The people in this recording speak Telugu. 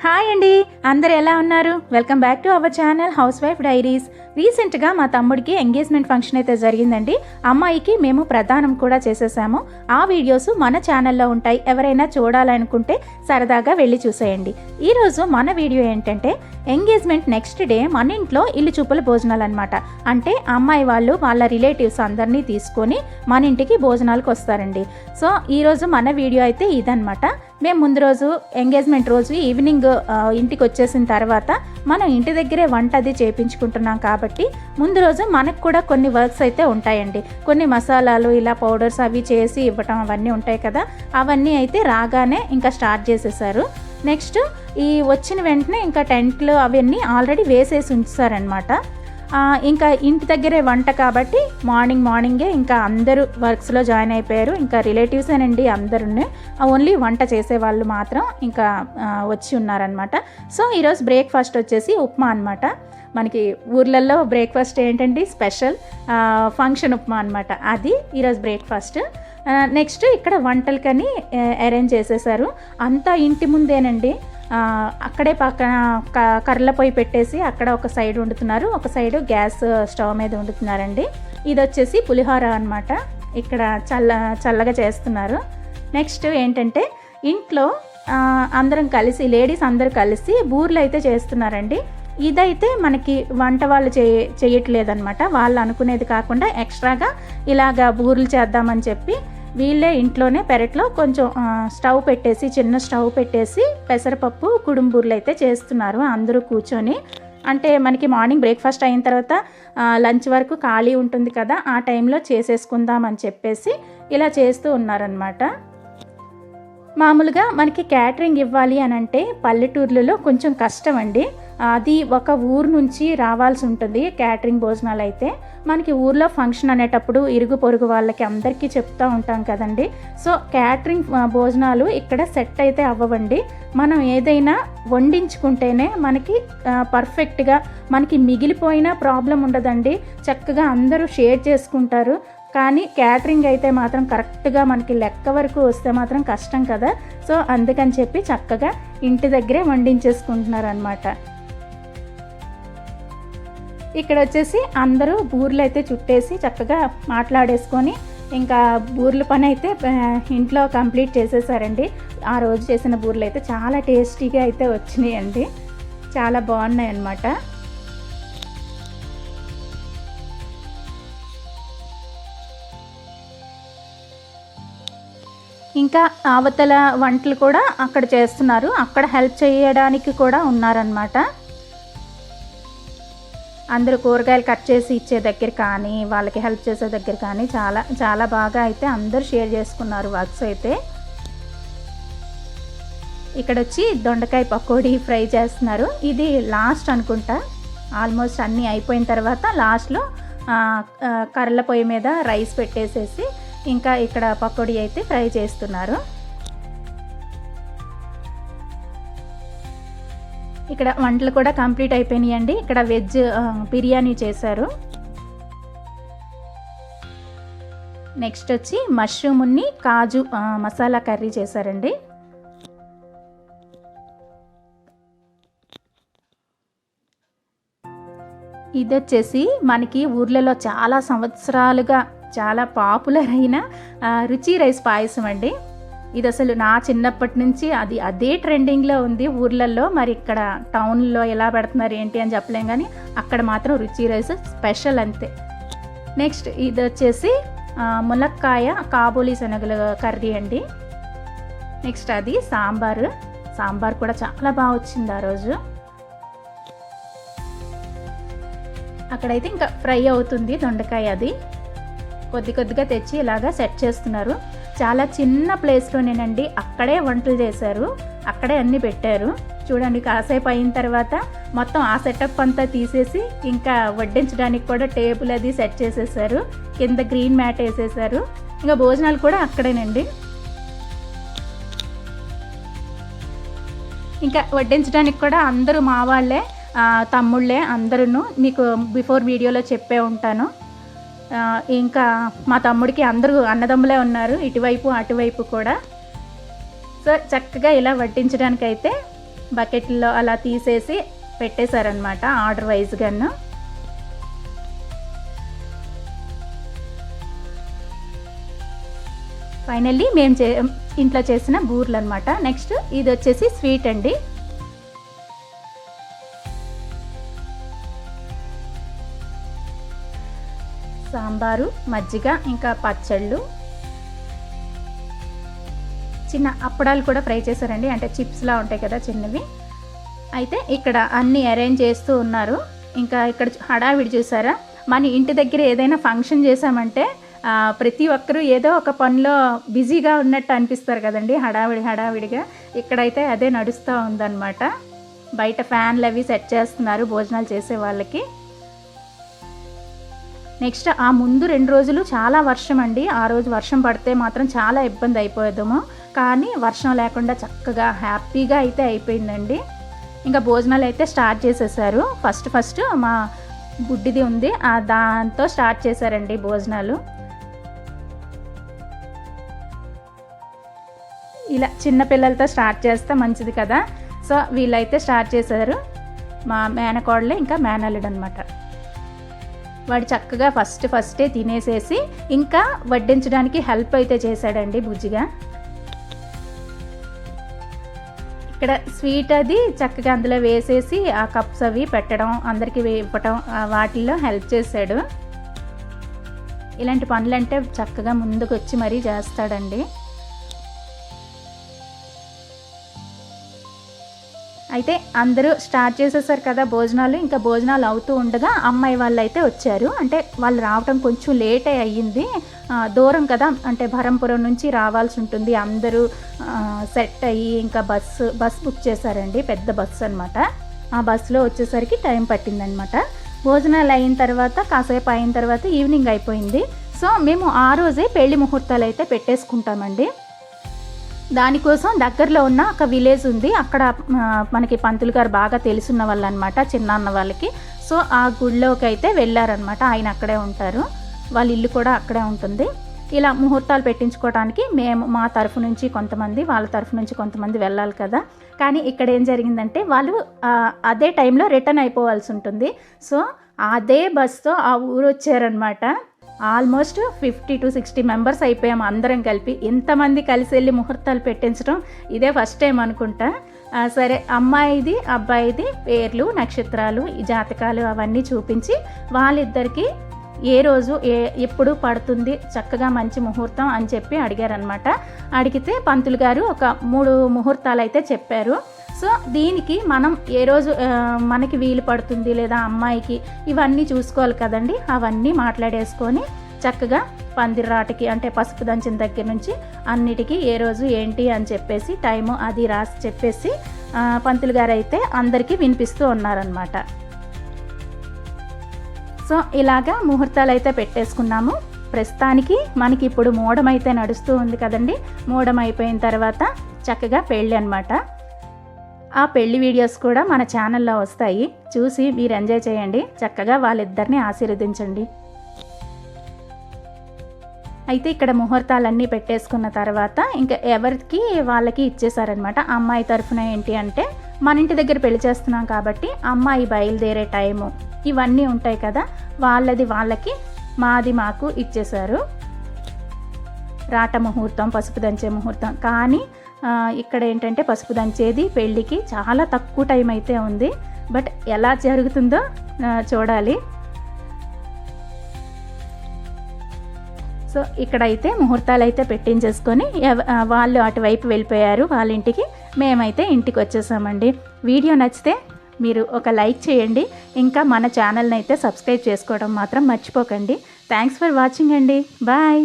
హాయ్ అండి, అందరు ఎలా ఉన్నారు? Welcome back to our channel house wife diaries. రీసెంట్గా మా తమ్ముడికి ఎంగేజ్మెంట్ ఫంక్షన్ అయితే జరిగిందండి. అమ్మాయికి మేము ప్రదానం కూడా చేసేసాము. ఆ వీడియోస్ మన ఛానల్లో ఉంటాయి. ఎవరైనా చూడాలనుకుంటే సరదాగా వెళ్ళి చూసేయండి. ఈరోజు మన వీడియో ఏంటంటే ఎంగేజ్మెంట్ నెక్స్ట్ డే మన ఇంట్లో ఇల్లు చూపుల భోజనాలు అనమాట. అంటే అమ్మాయి వాళ్ళు వాళ్ళ రిలేటివ్స్ అందరినీ తీసుకొని మన ఇంటికి భోజనాలకు వస్తారండి. సో ఈరోజు మన వీడియో అయితే ఇదనమాట. మేము ముందు రోజు ఎంగేజ్మెంట్ రోజు ఈవినింగ్ ఇంటికి వచ్చేసిన తర్వాత మనం ఇంటి దగ్గరే వంట అది చేయించుకుంటున్నాం కాబట్టి ముందు రోజు మనకు కూడా కొన్ని వర్క్స్ అయితే ఉంటాయండి. కొన్ని మసాలాలు ఇలా పౌడర్స్ అవి చేసి ఇవ్వటం అవన్నీ ఉంటాయి కదా, అవన్నీ అయితే రాగానే ఇంకా స్టార్ట్ చేసేసారు. నెక్స్ట్ ఈ వచ్చిన వెంటనే ఇంకా టెంట్లు అవన్నీ ఆల్రెడీ వేసేసి ఉంచుతారనమాట. ఇంకా ఇంటి దగ్గరే వంట కాబట్టి మార్నింగే ఇంకా అందరూ వర్క్స్లో జాయిన్ అయిపోయారు. ఇంకా రిలేటివ్సేనండి అందరూ, ఓన్లీ వంట చేసేవాళ్ళు మాత్రం ఇంకా వచ్చి ఉన్నారనమాట. సో ఈరోజు బ్రేక్ఫాస్ట్ వచ్చేసి ఉప్మా అనమాట. మనకి ఊర్లలో బ్రేక్ఫాస్ట్ ఏంటండి స్పెషల్ ఫంక్షన్ ఉప్మా అనమాట. అది ఈరోజు బ్రేక్ఫాస్ట్. నెక్స్ట్ ఇక్కడ వంటలకని అరేంజ్ చేసేసారు. అంతా ఇంటి ముందేనండి. అక్కడే పక్కన కర్రల పొయ్యి పెట్టేసి అక్కడ ఒక సైడ్ వండుతున్నారు, ఒక సైడు గ్యాస్ స్టవ్ మీద వండుతున్నారండి. ఇది వచ్చేసి పులిహోర అనమాట. ఇక్కడ చల్లగా చేస్తున్నారు. నెక్స్ట్ ఏంటంటే ఇంట్లో అందరం కలిసి లేడీస్ అందరూ కలిసి బూర్లు అయితే చేస్తున్నారండి. ఇదైతే మనకి వంట వాళ్ళు చేయట్లేదన్నమాట. వాళ్ళు అనుకునేది కాకుండా ఎక్స్ట్రాగా ఇలాగా బూర్లు చేద్దామని చెప్పి వీళ్ళే ఇంట్లోనే పెరట్లో కొంచెం స్టవ్ పెట్టేసి చిన్న స్టవ్ పెట్టేసి పెసరపప్పు కుడుంబూర్లు అయితే చేస్తున్నారు అందరూ కూర్చొని. అంటే మనకి మార్నింగ్ బ్రేక్ఫాస్ట్ అయిన తర్వాత లంచ్ వరకు ఖాళీ ఉంటుంది కదా, ఆ టైంలో చేసేసుకుందామని చెప్పేసి ఇలా చేస్తూ ఉన్నారనమాట. మామూలుగా మనకి క్యాటరింగ్ ఇవ్వాలి అని అంటే పల్లెటూర్లలో కొంచెం కష్టం అండి. అది ఒక ఊరు నుంచి రావాల్సి ఉంటుంది క్యాటరింగ్ భోజనాలు అయితే. మనకి ఊర్లో ఫంక్షన్ అనేటప్పుడు ఇరుగు పొరుగు వాళ్ళకి అందరికీ చెప్తూ ఉంటాం కదండి. సో క్యాటరింగ్ భోజనాలు ఇక్కడ సెట్ అయితే అవ్వవండి. మనం ఏదైనా వండించుకుంటేనే మనకి పర్ఫెక్ట్గా మనకి మిగిలిపోయినా ప్రాబ్లం ఉండదండి. చక్కగా అందరూ షేర్ చేసుకుంటారు. కానీ క్యాటరింగ్ అయితే మాత్రం కరెక్ట్గా మనకి లెక్క వరకు వస్తే మాత్రం కష్టం కదా. సో అందుకని చెప్పి చక్కగా ఇంటి దగ్గరే వండించేసుకుంటున్నారు అనమాట. ఇక్కడ వచ్చేసి అందరూ బూర్లు అయితే చుట్టేసి చక్కగా మాట్లాడేసుకొని ఇంకా బూర్ల పని అయితే ఇంట్లో కంప్లీట్ చేసేసారండి. ఆ రోజు చేసిన బూర్లు అయితే చాలా టేస్టీగా అయితే వచ్చినాయి అండి, చాలా బాగున్నాయి అన్నమాట. ఇంకా అవతల వంటలు కూడా అక్కడ చేస్తున్నారు. అక్కడ హెల్ప్ చేయడానికి కూడా ఉన్నారనమాట. అందరూ కూరగాయలు కట్ చేసి ఇచ్చే దగ్గర కానీ వాళ్ళకి హెల్ప్ చేసే దగ్గర కానీ చాలా చాలా బాగా అయితే అందరూ షేర్ చేసుకున్నారు వర్క్స్ అయితే. ఇక్కడ వచ్చి దొండకాయ పకోడీ ఫ్రై చేస్తున్నారు. ఇది లాస్ట్ అనుకుంటా, ఆల్మోస్ట్ అన్నీ అయిపోయిన తర్వాత లాస్ట్లో కర్రల పొయ్యి మీద రైస్ పెట్టేసేసి ఇంకా ఇక్కడ పకోడీ అయితే ఫ్రై చేస్తున్నారు. ఇక్కడ వంటలు కూడా కంప్లీట్ అయిపోయినాయండి. ఇక్కడ వెజ్ బిర్యానీ చేశారు. నెక్స్ట్ వచ్చి మష్రూమ్ని కాజు మసాలా కర్రీ చేశారండి. ఇది వచ్చేసి మనకి ఊర్లలో చాలా సంవత్సరాలుగా చాలా పాపులర్ అయిన రుచి రైస్ పాయసం అండి. ఇది అసలు నా చిన్నప్పటి నుంచి అదే ట్రెండింగ్లో ఉంది ఊర్లలో. మరి ఇక్కడ టౌన్లో ఎలా పెడుతున్నారు ఏంటి అని చెప్పలేం, కానీ అక్కడ మాత్రం రుచి రైస్ స్పెషల్ అంతే. నెక్స్ట్ ఇది వచ్చేసి ములక్కాయ కాబూలీ శనగల కర్రీ అండి. నెక్స్ట్ అది సాంబార్ కూడా చాలా బాగా వచ్చింది ఆ రోజు. అక్కడైతే ఇంకా ఫ్రై అవుతుంది దొండకాయ, అది కొద్దిగా తెచ్చి ఇలాగా సెట్ చేస్తున్నారు. చాలా చిన్న ప్లేస్లోనేనండి, అక్కడే వంటలు చేశారు, అక్కడే అన్నీ పెట్టారు. చూడండి కాసేపు అయిన తర్వాత మొత్తం ఆ సెటప్ అంతా తీసేసి ఇంకా వడ్డించడానికి కూడా టేబుల్ అది సెట్ చేసేసారు. కింద గ్రీన్ మ్యాట్ వేసేసారు. ఇంకా భోజనాలు కూడా అక్కడేనండి. ఇంకా వడ్డించడానికి కూడా అందరూ మా వాళ్ళే, తమ్ముళ్ళే అందరూ. మీకు బిఫోర్ వీడియోలో చెప్పే ఉంటాను. ఇంకా మా తమ్ముడికి అందరూ అన్నదమ్ములే ఉన్నారు, ఇటువైపు అటువైపు కూడా. సో చక్కగా ఇలా వడ్డించడానికైతే బకెట్లో అలా తీసేసి పెట్టేశారనమాట ఆర్డర్ వైజ్గాను. ఫైనల్లీ మేము ఇంట్లో చేసిన బూర్లు అనమాట. నెక్స్ట్ ఇది వచ్చేసి స్వీట్ అండి. సాంబారు, మజ్జిగ, ఇంకా పచ్చళ్ళు, చిన్న అప్పడాలు కూడా ఫ్రై చేశారండి, అంటే చిప్స్లా ఉంటాయి కదా చిన్నవి. అయితే ఇక్కడ అన్నీ అరేంజ్ చేస్తూ ఉన్నారు. ఇంకా ఇక్కడ హడావిడి చూసారా, మన ఇంటి దగ్గర ఏదైనా ఫంక్షన్ చేసామంటే ప్రతి ఒక్కరూ ఏదో ఒక పనిలో బిజీగా ఉన్నట్టు అనిపిస్తారు కదండి, హడావిడిగా. ఇక్కడైతే అదే నడుస్తూ ఉందన్నమాట. బయట ఫ్యాన్లు అవి సెట్ చేస్తున్నారు భోజనాలు చేసే వాళ్ళకి. నెక్స్ట్ ఆ ముందు 2 రోజులు చాలా వర్షం అండి. ఆ రోజు వర్షం పడితే మాత్రం చాలా ఇబ్బంది అయిపోయేదేమో, కానీ వర్షం లేకుండా చక్కగా హ్యాపీగా అయితే అయిపోయిందండి. ఇంకా భోజనాలు అయితే స్టార్ట్ చేసేసారు. ఫస్ట్ మా బుడ్డిది ఉంది, దాంతో స్టార్ట్ చేశారండి భోజనాలు. ఇలా చిన్నపిల్లలతో స్టార్ట్ చేస్తే మంచిది కదా. సో వీళ్ళైతే స్టార్ట్ చేశారు. మా మేనకోడలే ఇంకా మేనల్లుడు అనమాట. వాడు చక్కగా ఫస్టే తినేసేసి ఇంకా వడ్డించడానికి హెల్ప్ అయితే చేశాడండి బుజ్జిగా. ఇక్కడ స్వీట్ అది చక్కగా అందులో వేసేసి ఆ కప్స్ అవి పెట్టడం, అందరికీ ఇవ్వటం, వాటిల్లో హెల్ప్ చేశాడు. ఇలాంటి పనులంటే చక్కగా ముందుకు వచ్చి మరీ చేస్తాడండి. అయితే అందరూ స్టార్ట్ చేసేసారు కదా భోజనాలు. ఇంకా భోజనాలు అవుతూ ఉండగా అమ్మాయి వాళ్ళు అయితే వచ్చారు. అంటే వాళ్ళు రావడం కొంచెం లేటే అయ్యింది, దూరం కదా, అంటే భరంపురం నుంచి రావాల్సి ఉంటుంది. అందరూ సెట్ అయ్యి ఇంకా బస్ బుక్ చేశారండి, పెద్ద బస్సు అనమాట. ఆ బస్సులో వచ్చేసరికి టైం పట్టిందనమాట. భోజనాలు అయిన తర్వాత కాసేపు అయిన తర్వాత ఈవినింగ్ అయిపోయింది. సో మేము ఆ రోజే పెళ్లి ముహూర్తాలు అయితే పెట్టేసుకుంటామండి. దానికోసం దగ్గరలో ఉన్న ఒక విలేజ్ ఉంది, అక్కడ మనకి పంతులు గారు బాగా తెలుసున్న వాళ్ళు అనమాట, చిన్నాన్న వాళ్ళకి. సో ఆ గుడిలోకి అయితే వెళ్ళారనమాట. ఆయన అక్కడే ఉంటారు, వాళ్ళ ఇల్లు కూడా అక్కడే ఉంటుంది. ఇలా ముహూర్తాలు పెట్టించుకోవడానికి మేము మా తరఫు నుంచి కొంతమంది, వాళ్ళ తరఫు నుంచి కొంతమంది వెళ్ళాలి కదా. కానీ ఇక్కడ ఏం జరిగిందంటే వాళ్ళు అదే టైంలో రిటర్న్ అయిపోవాల్సి ఉంటుంది. సో అదే బస్తో ఆ ఊరు వచ్చారనమాట. ఆల్మోస్ట్ 50 to 60 మెంబర్స్ అయిపోయాము అందరం కలిపి. ఎంతమంది కలిసి వెళ్ళి ముహూర్తాలు పెట్టించడం ఇదే ఫస్ట్ టైం అనుకుంటా. సరే, అమ్మాయిది అబ్బాయిది పేర్లు, నక్షత్రాలు, ఈ జాతకాలు అవన్నీ చూపించి వాళ్ళిద్దరికీ ఏ రోజు ఎప్పుడు పడుతుంది చక్కగా మంచి ముహూర్తం అని చెప్పి అడిగారనమాట. అడిగితే పంతులు గారు ఒక 3 ముహూర్తాలు అయితే చెప్పారు. సో దీనికి మనం ఏ రోజు మనకి వీలు పడుతుంది లేదా అమ్మాయికి, ఇవన్నీ చూసుకోవాలి కదండి. అవన్నీ మాట్లాడేసుకొని చక్కగా పందిరాటకి, అంటే పసుపు దంచిన దగ్గర నుంచి అన్నిటికీ ఏ రోజు ఏంటి అని చెప్పేసి టైము అది రాసి చెప్పేసి పంతులు గారు అయితే అందరికీ వినిపిస్తూ ఉన్నారనమాట. సో ఇలాగా ముహూర్తాలు అయితే పెట్టేసుకున్నాము. ప్రస్తుతానికి మనకి ఇప్పుడు మోడం అయితే నడుస్తూ ఉంది కదండి. మోడం అయిపోయిన తర్వాత చక్కగా పెళ్ళి అనమాట. ఆ పెళ్లి వీడియోస్ కూడా మన ఛానల్లో వస్తాయి, చూసి మీరు ఎంజాయ్ చేయండి. చక్కగా వాళ్ళిద్దరిని ఆశీర్వదించండి. అయితే ఇక్కడ ముహూర్తాలన్నీ పెట్టేసుకున్న తర్వాత ఇంకా ఎవరికి వాళ్ళకి ఇచ్చేసారనమాట. అమ్మాయి తరఫున ఏంటి అంటే, మన ఇంటి దగ్గర పెళ్లి చేస్తున్నాం కాబట్టి అమ్మాయి బయలుదేరే టైము ఇవన్నీ ఉంటాయి కదా, వాళ్ళది వాళ్ళకి, మాది మాకు ఇచ్చేశారు. రాట ముహూర్తం, పసుపు దంచే ముహూర్తం. కానీ ఇక్కడ ఏంటంటే పసుపు దంచేది పెళ్ళికి చాలా తక్కువ టైం అయితే ఉంది. బట్ ఎలా జరుగుతుందో చూడాలి. సో ఇక్కడైతే ముహూర్తాలు అయితే పెట్టించేసుకొని వాళ్ళు అటువైపు వెళ్ళిపోయారు వాళ్ళ ఇంటికి. మేమైతే ఇంటికి వచ్చేసామండి. వీడియో నచ్చితే మీరు ఒక లైక్ చేయండి. ఇంకా మన ఛానల్ని అయితే సబ్స్క్రైబ్ చేసుకోవడం మాత్రం మర్చిపోకండి. థ్యాంక్స్ ఫర్ వాచింగ్ అండి. బాయ్.